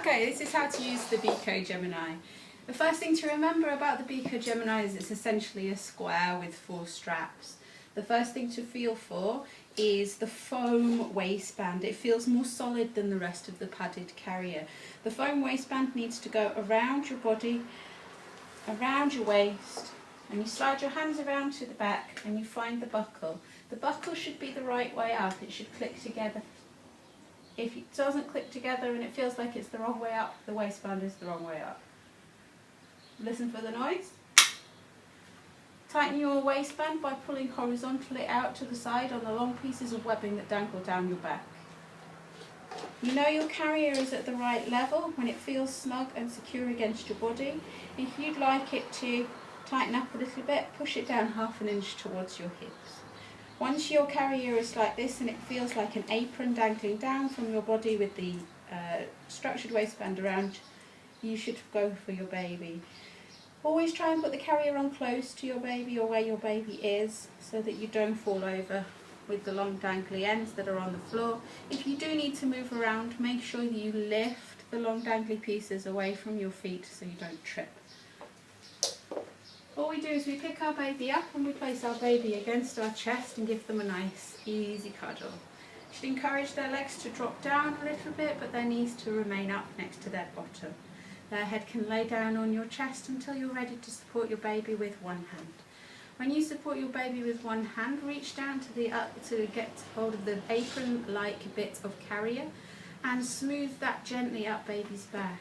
Okay, this is how to use the Beco Gemini. The first thing to remember about the Beco Gemini is it's essentially a square with 4 straps. The first thing to feel for is the foam waistband. It feels more solid than the rest of the padded carrier. The foam waistband needs to go around your body, around your waist, and you slide your hands around to the back and you find the buckle. The buckle should be the right way up, it should click together. If it doesn't click together and it feels like it's the wrong way up, the waistband is the wrong way up. Listen for the noise. Tighten your waistband by pulling horizontally out to the side on the long pieces of webbing that dangle down your back. You know your carrier is at the right level when it feels snug and secure against your body. If you'd like it to tighten up a little bit, push it down ½ an inch towards your hips. Once your carrier is like this and it feels like an apron dangling down from your body with the structured waistband around, you should go for your baby. Always try and put the carrier on close to your baby or where your baby is so that you don't fall over with the long dangly ends that are on the floor. If you do need to move around, make sure that you lift the long dangly pieces away from your feet so you don't trip. All we do is we pick our baby up and we place our baby against our chest and give them a nice easy cuddle. You should encourage their legs to drop down a little bit but their knees to remain up next to their bottom. Their head can lay down on your chest until you're ready to support your baby with one hand. When you support your baby with one hand, reach down to get hold of the apron-like bit of carrier and smooth that gently up baby's back.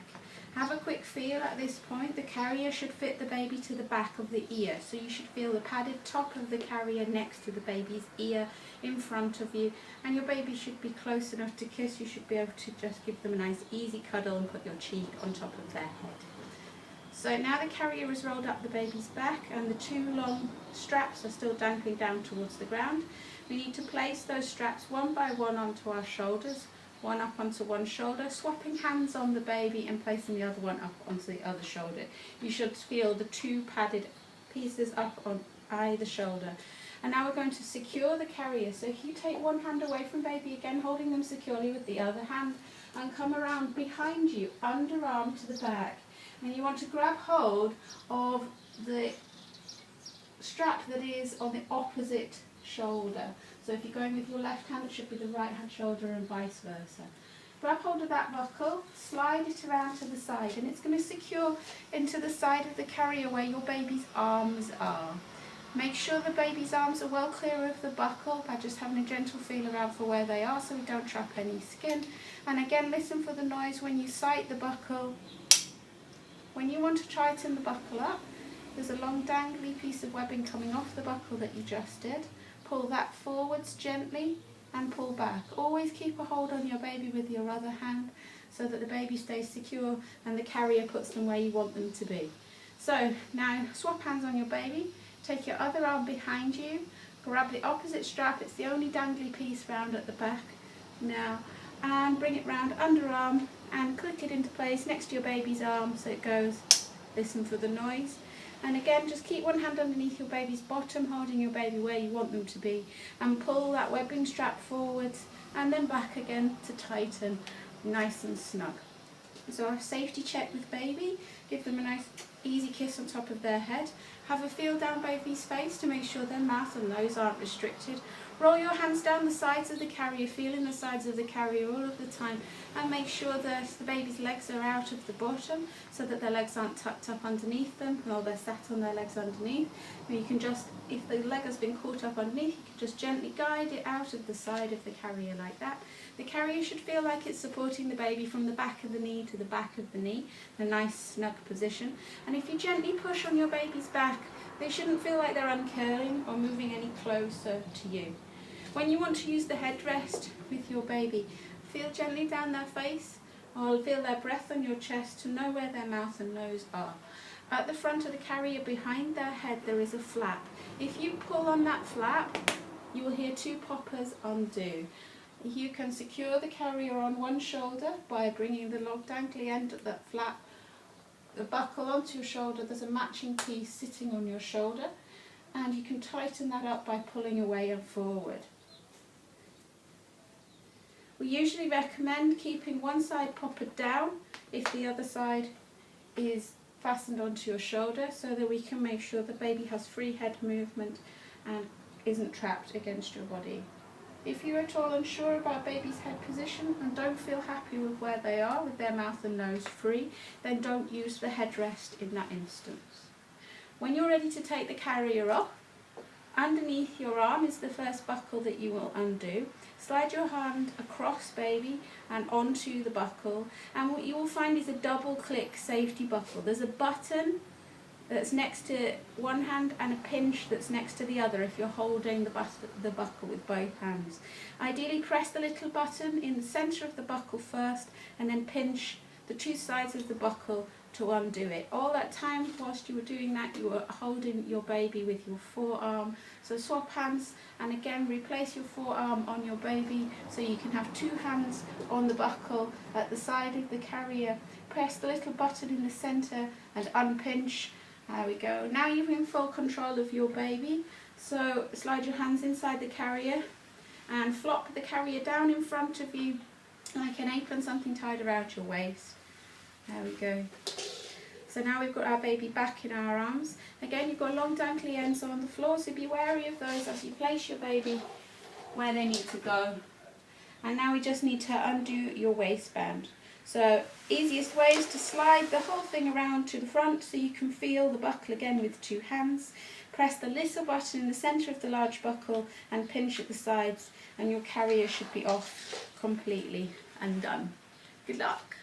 Have a quick feel at this point. The carrier should fit the baby to the back of the ear, so you should feel the padded top of the carrier next to the baby's ear in front of you, and your baby should be close enough to kiss. You should be able to just give them a nice easy cuddle and put your cheek on top of their head. So now the carrier is rolled up the baby's back and the 2 long straps are still dangling down towards the ground. We need to place those straps one by one onto our shoulders, one up onto one shoulder, swapping hands on the baby and placing the other one up onto the other shoulder. You should feel the 2 padded pieces up on either shoulder. And now we're going to secure the carrier. So if you take one hand away from baby, again holding them securely with the other hand, and come around behind you, underarm to the back. And you want to grab hold of the strap that is on the opposite shoulder. So if you're going with your left hand, it should be the right hand shoulder and vice versa. Grab hold of that buckle, slide it around to the side, and it's going to secure into the side of the carrier where your baby's arms are. Make sure the baby's arms are well clear of the buckle by just having a gentle feel around for where they are so we don't trap any skin. And again, listen for the noise when you sight the buckle. When you want to tighten the buckle up, there's a long dangly piece of webbing coming off the buckle that you just did. Pull that forwards gently and pull back. Always keep a hold on your baby with your other hand so that the baby stays secure and the carrier puts them where you want them to be. So now swap hands on your baby, take your other arm behind you, grab the opposite strap, it's the only dangly piece round at the back now, and bring it round underarm and click it into place next to your baby's arm so it goes. Listen for the noise. And again, just keep one hand underneath your baby's bottom, holding your baby where you want them to be, and pull that webbing strap forwards and then back again to tighten nice and snug. So a safety check with baby, give them a nice easy kiss on top of their head, have a feel down baby's face to make sure their mouth and nose aren't restricted. Roll your hands down the sides of the carrier, feeling the sides of the carrier all of the time, and make sure that the baby's legs are out of the bottom so that their legs aren't tucked up underneath them or they're sat on their legs underneath. And you can just, if the leg has been caught up underneath, you can just gently guide it out of the side of the carrier like that. The carrier should feel like it's supporting the baby from the back of the knee to the back of the knee, a nice snug position. And if you gently push on your baby's back, they shouldn't feel like they're uncurling or moving any closer to you. When you want to use the headrest with your baby, feel gently down their face or feel their breath on your chest to know where their mouth and nose are. At the front of the carrier behind their head there is a flap. If you pull on that flap, you will hear 2 poppers undo. You can secure the carrier on one shoulder by bringing the long dangly end of that flap, the buckle onto your shoulder. There's a matching piece sitting on your shoulder, and you can tighten that up by pulling away and forward. We usually recommend keeping one side poppered down if the other side is fastened onto your shoulder, so that we can make sure the baby has free head movement and isn't trapped against your body. If you're at all unsure about baby's head position and don't feel happy with where they are with their mouth and nose free, then don't use the headrest in that instance. When you're ready to take the carrier off, underneath your arm is the first buckle that you will undo. Slide your hand across baby and onto the buckle, and what you will find is a double click safety buckle. There's a button that's next to one hand and a pinch that's next to the other if you're holding the buckle with both hands. Ideally press the little button in the centre of the buckle first and then pinch the two sides of the buckle to undo it. All that time whilst you were doing that, you were holding your baby with your forearm. So swap hands and again replace your forearm on your baby so you can have two hands on the buckle at the side of the carrier. Press the little button in the centre and unpinch. There we go. Now you're in full control of your baby. So slide your hands inside the carrier and flop the carrier down in front of you like an apron, something tied around your waist. There we go. So now we've got our baby back in our arms. Again, you've got long dangly ends on the floor, so be wary of those as you place your baby where they need to go. And now we just need to undo your waistband. So easiest way is to slide the whole thing around to the front so you can feel the buckle again with two hands. Press the little button in the centre of the large buckle and pinch at the sides, and your carrier should be off completely and done. Good luck.